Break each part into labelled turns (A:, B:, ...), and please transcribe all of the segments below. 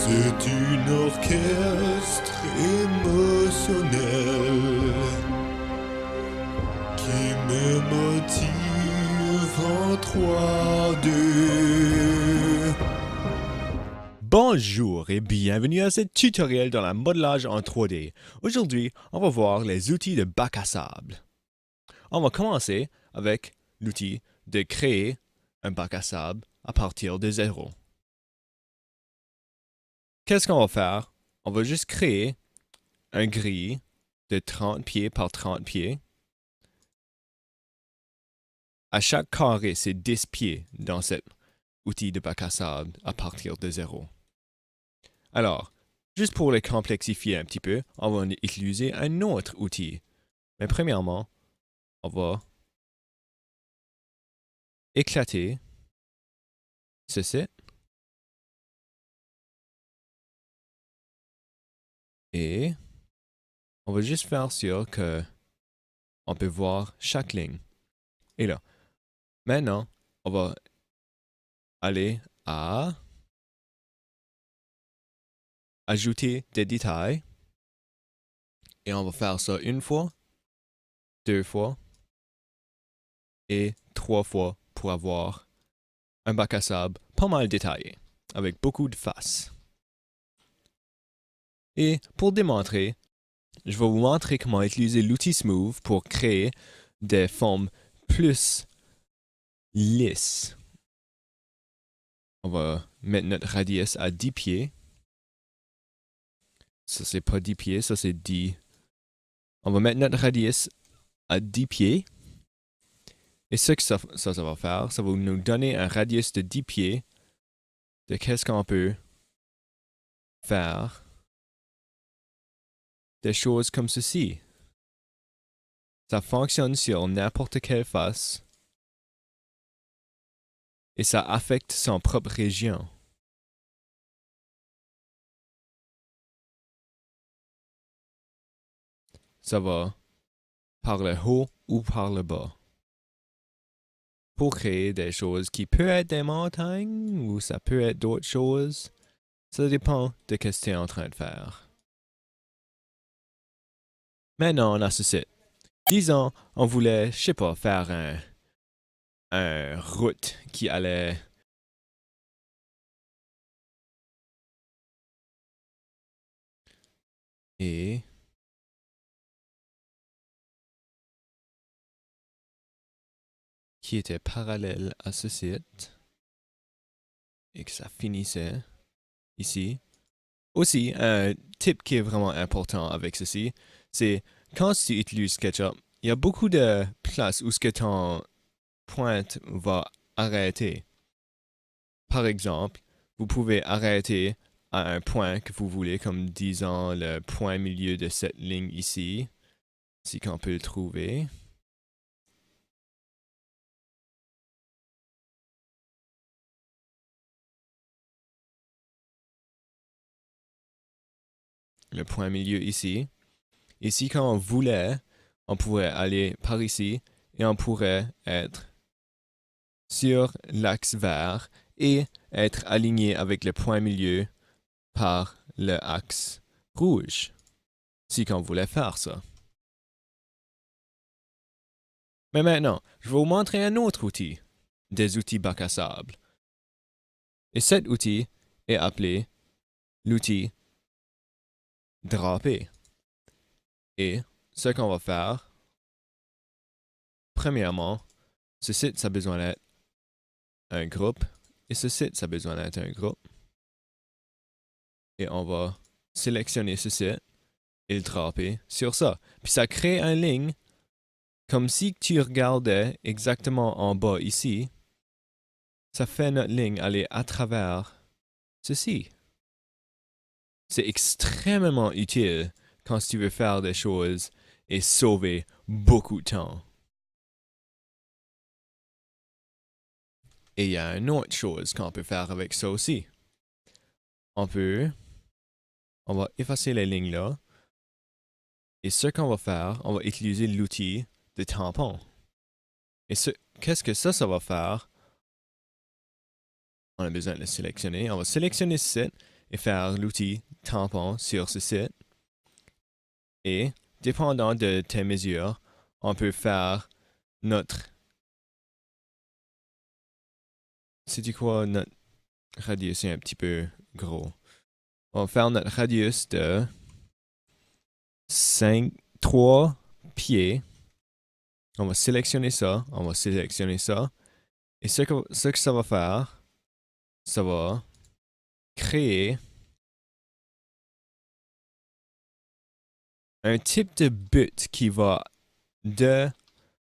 A: C'est une orchestre émotionnel qui me motive en 3D.
B: Bonjour et bienvenue à ce tutoriel dans le modelage en 3D. Aujourd'hui, on va voir les outils de bac à sable. On va commencer avec l'outil de créer un bac à sable à partir de zéro. Qu'est-ce qu'on va faire? On va juste créer un grille de 30 pieds par 30 pieds. À chaque carré, c'est 10 pieds dans cet outil de bac à sable à partir de zéro. Alors, juste pour les complexifier un petit peu, on va utiliser un autre outil. Mais premièrement, on va éclater ceci et on va juste faire sûr que on peut voir chaque ligne. Et là, maintenant, on va aller à ajouter des détails et on va faire ça une fois, deux fois et trois fois pour avoir un bac à sable pas mal détaillé avec beaucoup de faces. Et pour démontrer, je vais vous montrer comment utiliser l'outil Smooth pour créer des formes plus lisses. On va mettre notre radius à 10 pieds. Ça, c'est pas 10 pieds, ça, c'est 10. On va mettre notre radius à 10 pieds. Et ce que ça va faire, ça va nous donner un radius de 10 pieds de qu'est-ce qu'on peut faire des choses comme ceci. Ça fonctionne sur n'importe quelle face et ça affecte son propre région. Ça va par le haut ou par le bas. Pour créer des choses qui peuvent être des montagnes ou ça peut être d'autres choses, ça dépend de ce que tu es en train de faire. Maintenant, on a ceci. Disons, on voulait, je sais pas, faire un route qui allait et qui était parallèle à ce site et que ça finissait ici. Aussi, un tip qui est vraiment important avec ceci, c'est quand tu utilises SketchUp, il y a beaucoup de places où ce que ton pointe va arrêter. Par exemple, vous pouvez arrêter à un point que vous voulez, comme disons le point milieu de cette ligne ici, si qu'on peut le trouver. Le point milieu ici. Ici, quand on voulait, on pourrait aller par ici et on pourrait être sur l'axe vert et être aligné avec le point milieu par le axe rouge, si on voulait faire ça. Mais maintenant, je vais vous montrer un autre outil, des outils bac à sable. Et cet outil est appelé l'outil draper. Et ce qu'on va faire, premièrement, ce site, ça a besoin d'être un groupe. Et ce site, ça a besoin d'être un groupe. Et on va sélectionner ce site et le draper sur ça. Puis ça crée une ligne comme si tu regardais exactement en bas ici. Ça fait notre ligne aller à travers ceci. C'est extrêmement utile quand tu veux faire des choses et sauver beaucoup de temps. Et il y a une autre chose qu'on peut faire avec ça aussi. On va effacer les lignes là. Et ce qu'on va faire, on va utiliser l'outil de tampon. Et qu'est-ce que ça va faire? On a besoin de le sélectionner. On va sélectionner ce site et faire l'outil tampon sur ce site. Et, dépendant de tes mesures, on peut faire notre... C'est quoi notre radius? C'est un petit peu gros. On va faire notre radius de 3 pieds. On va sélectionner ça. On va sélectionner ça. Et ce que ça va faire, ça va créer un type de but qui va de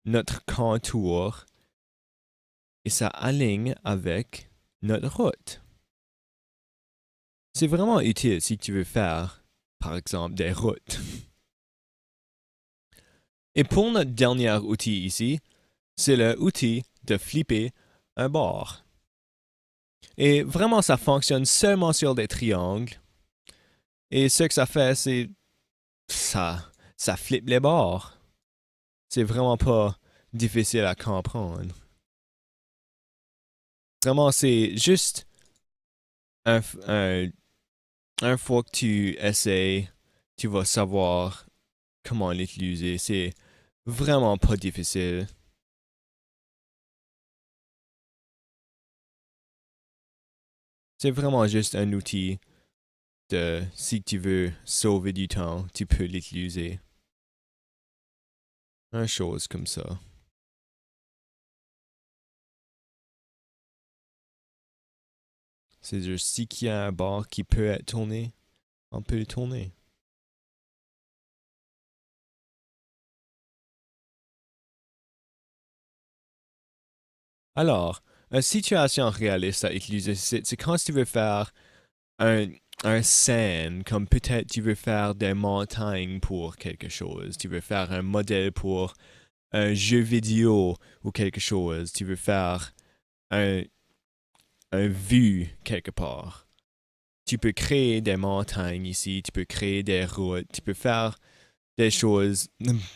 B: notre contour et ça aligne avec notre route. C'est vraiment utile si tu veux faire, par exemple, des routes. Et pour notre dernier outil ici, c'est l'outil de flipper un bord. Et vraiment, ça fonctionne seulement sur des triangles. Et ce que ça fait, c'est ça flippe les bords. C'est vraiment pas difficile à comprendre. Vraiment, c'est juste un fois que tu essaies, tu vas savoir comment l'utiliser. C'est vraiment pas difficile. C'est vraiment juste un outil de, si tu veux sauver du temps, tu peux l'utiliser. Une chose comme ça. C'est juste si qu'il y a un bord qui peut être tourné, on peut le tourner. Alors, une situation réaliste à utiliser, c'est quand tu veux faire un scène, comme peut-être tu veux faire des montagnes pour quelque chose, tu veux faire un modèle pour un jeu vidéo ou quelque chose, tu veux faire un vue quelque part. Tu peux créer des montagnes ici, tu peux créer des routes, tu peux faire des choses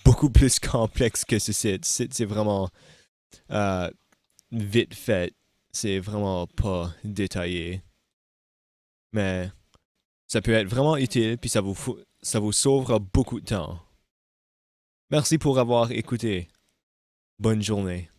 B: beaucoup plus complexes que ce site. C'est vraiment vite fait, c'est vraiment pas détaillé. Mais ça peut être vraiment utile, puis ça vous sauvera beaucoup de temps. Merci pour avoir écouté. Bonne journée.